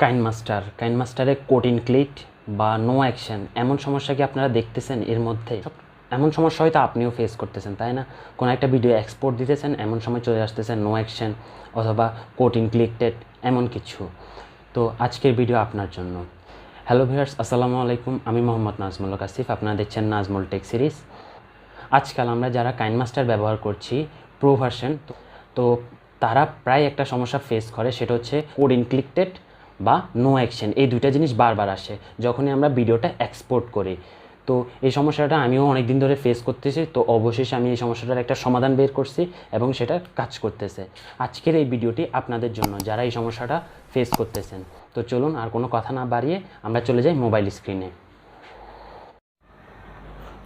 কাইনমাস্টারে code ইনক্লিট বা no action এমন সমস্যা কি আপনারা দেখতেছেন এর মধ্যে? এমন সমস্যা হয়তো আপনিও ফেস করতেছেন, তাই না? কোনো একটা ভিডিও এক্সপোর্ট দিতেছেন, এমন সময় চলে আসতেছে নো অ্যাকশন অথবা কোড ইনক্লিক্টেড এমন কিছু। তো আজকের ভিডিও আপনার জন্য। হ্যালো ভিউয়ার্স, আসসালামু আলাইকুম। আমি মোহাম্মদ নাজমুল কাসিফ, আপনারা দেখছেন নাজমুল টেক সিরিজ। আজকাল আমরা যারা কাইনমাস্টার ব্যবহার করছি প্রো ভার্সন, তো তারা প্রায় একটা সমস্যা ফেস করে, সেটা হচ্ছে কোড ইনক্লিক্টেড বা নো অ্যাকশন। এই দুইটা জিনিস বারবার আসে যখনই আমরা ভিডিওটা এক্সপোর্ট করি। তো এই সমস্যাটা আমিও অনেক দিন ধরে ফেস করতেছি। তো অবশেষে আমি এই সমস্যাটার একটা সমাধান বের করছি এবং সেটা কাজ করতেছে। আজকের এই ভিডিওটি আপনাদের জন্য, যারা এই সমস্যাটা ফেস করতেছেন। তো চলুন আর কোনো কথা না বাড়িয়ে আমরা চলে যাই মোবাইল স্ক্রিনে।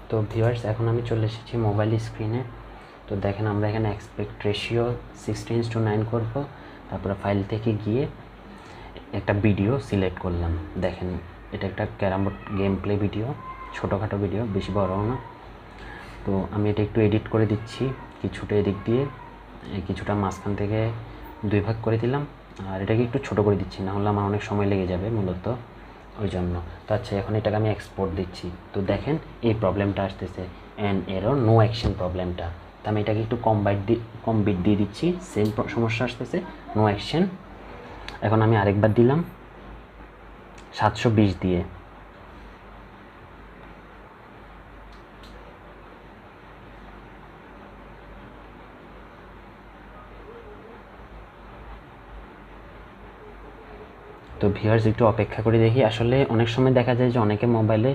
তো ভিউয়ার্স, এখন আমি চলে এসেছি মোবাইল স্ক্রিনে। তো দেখেন, আমরা এখানে এক্সপেক্ট রেশিও 16:9 করব। তারপরে ফাইল থেকে গিয়ে একটা ভিডিও সিলেক্ট করলাম। দেখেন, এটা একটা carrom board game play video, ছোটোখাটো ভিডিও, বেশি বড়ও না। তো আমি এটা একটু এডিট করে দিচ্ছি, কিছুটা এদিক দিয়ে, কিছুটা মাঝখান থেকে 2 ভাগ করে দিলাম। আর এটাকে একটু ছোটো করে দিচ্ছি, না হলে আমার অনেক সময় লেগে যাবে মূলত, ওই জন্য। তো আচ্ছা, এখন এটাকে আমি এক্সপোর্ট দিচ্ছি। তো দেখেন এই প্রবলেমটা আসতেছে, অ্যান এরর নো অ্যাকশন প্রবলেমটা। তো আমি এটাকে একটু কম বিট দিয়ে দিচ্ছি, সেম সমস্যা আসতেছে, নো অ্যাকশন। এখন আমি আরেকবার দিলাম 720 দিয়ে। তো ভিউয়ার্স, একটু অপেক্ষা করে দেখি। আসলে অনেক সময় দেখা যায় যে অনেকে মোবাইলে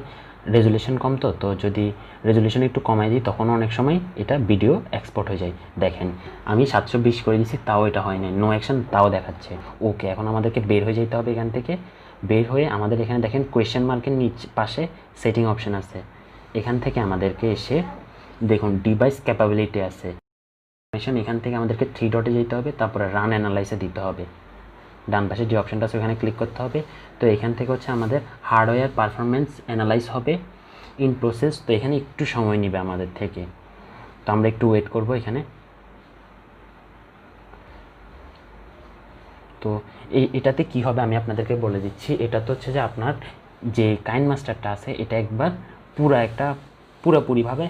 রেজুলেশন কম, তো যদি রেজুলেশন একটু কমাই দিই তখন অনেক সময় এটা ভিডিও এক্সপোর্ট হয়ে যায়। দেখেন, আমি 720 করে দিচ্ছি, তাও এটা হয় না, নো অ্যাকশন তাও দেখাচ্ছে। ওকে, এখন আমাদেরকে বের হয়ে যেতে হবে এখান থেকে। বের হয়ে আমাদের এখানে দেখেন কোয়েশ্চেন মার্কের পাশে সেটিং অপশান আছে। এখান থেকে আমাদেরকে এসে দেখুন ডিভাইস ক্যাপাবিলিটি আছে, এখান থেকে আমাদেরকে 3 ডটে যেতে হবে, তারপরে রান অ্যানালাইসে দিতে হবে। ডান পাশে যে অপশানটা আছে ওখানে ক্লিক করতে হবে। তো এখান থেকে হচ্ছে আমাদের হার্ডওয়্যার পারফরমেন্স অ্যানালাইজ হবে, ইন প্রসেস। তো এখানে একটু সময় নেবে আমাদের থেকে, তো আমরা একটু ওয়েট করব এখানে। তো এটাতে কি হবে আমি আপনাদেরকে বলে দিচ্ছি। এটা তো হচ্ছে যে আপনার যে কাইনমাস্টারটা আছে এটা একবার পুরোপুরিভাবে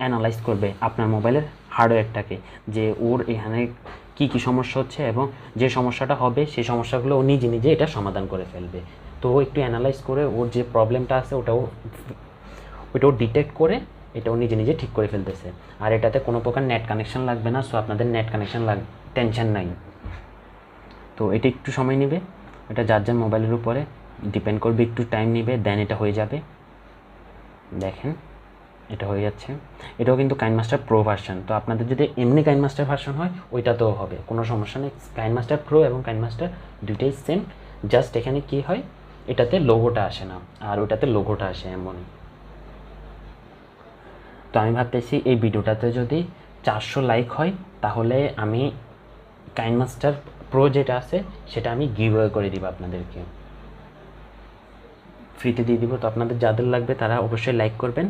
অ্যানালাইজ করবে আপনার মোবাইলের হার্ডওয়্যারটাকে, যে ওর এখানে কি কি সমস্যা হচ্ছে এবং যে সমস্যাটা হবে সেই সমস্যাগুলো ও নিজে নিজে এটা সমাধান করে ফেলবে। তো ও একটু অ্যানালাইজ করে ওর যে প্রবলেমটা আছে ওটাও ডিটেক্ট করে এটাও নিজে নিজে ঠিক করে ফেলতেছে। আর এটাতে কোনো প্রকার নেট কানেকশান লাগবে না, সো আপনাদের নেট কানেকশান টেনশন নাই। তো এটা একটু সময় নেবে, এটা যার যার মোবাইলের উপরে ডিপেন্ড করবে, একটু টাইম নেবে, দেন এটা হয়ে যাবে। দেখেন এটা হয়ে যাচ্ছে। এটাও কিন্তু কাইনমাস্টার প্রো ভার্সন। তো আপনাদের যদি এমনি কাইনমাস্টার ভার্সন হয় ওইটাতেও হবে, কোনো সমস্যা নেই। কাইনমাস্টার প্রো এবং কাইনমাস্টার দুইটাই সেম, জাস্ট এখানে কি হয়, এটাতে লোগোটা আসে না আর ওইটাতে লোগোটা আসে এমনই। তো আমি ভাবতেছি এই ভিডিওটাতে যদি 400 লাইক হয় তাহলে আমি কাইনমাস্টার প্রো যেটা আছে সেটা আমি গিভঅ্যাওয়ে করে দিব, আপনাদেরকে ফ্রিতে দিয়ে দিব। তো আপনাদের যাদের লাগবে তারা অবশ্যই লাইক করবেন।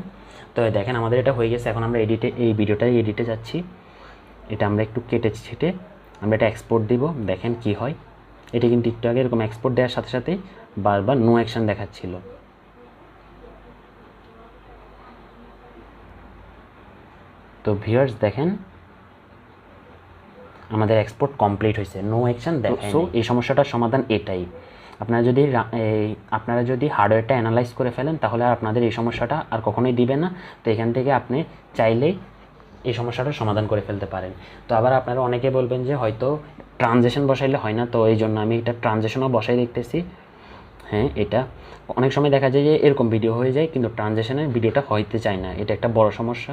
তো দেখেন আমাদের এটা হয়ে গেছে। এখন আমরা এই ভিডিওটাই এডিটে যাচ্ছি। এটা আমরা একটু কেটে ছেটে আমরা এটা এক্সপোর্ট দিব, দেখেন কি হয়। এটা কিন্তু একটু আগে এরকম এক্সপোর্ট দেওয়ার সাথে সাথেই বারবার নো অ্যাকশন দেখাচ্ছিল। তো ভিউয়ার্স দেখেন আমাদের এক্সপোর্ট কমপ্লিট হয়েছে, নো অ্যাকশন দেখায়। সো এই সমস্যাটার সমাধান এটাই। আপনারা যদি হার্ডওয়্যারটা অ্যানালাইজ করে ফেলেন তাহলে আর আপনাদের এই সমস্যাটা আর কখনোই দিবে না। তো এখান থেকে আপনি চাইলেই এই সমস্যাটার সমাধান করে ফেলতে পারেন। তো আবার আপনারা অনেকে বলবেন যে হয়তো ট্রানজিশন বসাইলে হয় না, তো এই জন্য আমি এটা ট্রানজিশনও বসাই দেখতেছি। হ্যাঁ, এটা অনেক সময় দেখা যায় যে এরকম ভিডিও হয়ে যায় কিন্তু ট্রানজিশনের ভিডিওটা হইতে চায় না, এটা একটা বড় সমস্যা।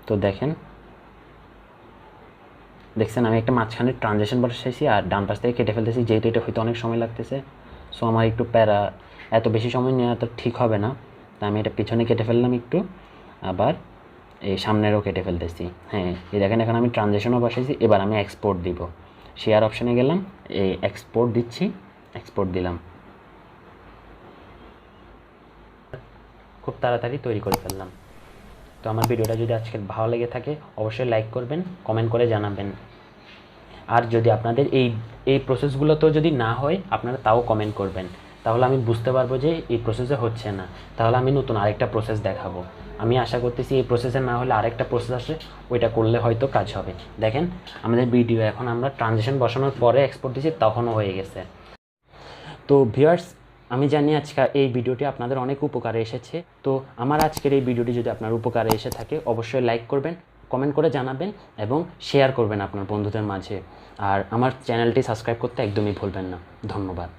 তো দেখছেন আমি একটা মাঝখানে ট্রানজিশন বসাইছি আর ডান পাশ থেকে কেটে ফেলতেছি, যেহেতু এটা হয়তো অনেক সময় লাগতেছে। সো আমার একটু এত বেশি সময় নেওয়া তো ঠিক হবে না, তা আমি এটা পিছনে কেটে ফেললাম একটু, আবার এই সামনেরও কেটে ফেলতেছি। হ্যাঁ, এই দেখেন এখন আমি ট্রানজিশনও বসাইছি। এবার আমি এক্সপোর্ট দিব, শেয়ার অপশানে গেলাম, এই এক্সপোর্ট দিচ্ছি, এক্সপোর্ট দিলাম। খুব তাড়াতাড়ি তৈরি করে ফেললাম। তো আমার ভিডিওটা যদি আজকে ভালো লেগে থাকে অবশ্যই লাইক করবেন, কমেন্ট করে জানাবেন। আর যদি আপনাদের এই প্রসেসগুলোতেও যদি না হয় আপনারা তাও কমেন্ট করবেন, তাহলে আমি বুঝতে পারবো যে এই প্রসেসে হচ্ছে না, তাহলে আমি নতুন আরেকটা প্রসেস দেখাবো। আমি আশা করতেছি এই প্রসেসে না হলে আরেকটা প্রসেস আসে, ওইটা করলে হয়তো কাজ হবে। দেখেন আমাদের ভিডিও এখন আমরা ট্রানজিশন বসানোর পরে এক্সপোর্ট দিয়েছি, তখনও হয়ে গেছে। তো ভিউয়ার্স, আমি জানি আজকে এই ভিডিওটি আপনাদের অনেক উপকারে এসেছে। তো আমার আজকের এই ভিডিওটি যদি আপনার উপকারে এসে থাকে অবশ্যই লাইক করবেন, কমেন্ট করে জানাবেন এবং শেয়ার করবেন আপনার বন্ধুদের মাঝে। আর আমার চ্যানেলটি সাবস্ক্রাইব করতে একদমই ভুলবেন না। ধন্যবাদ।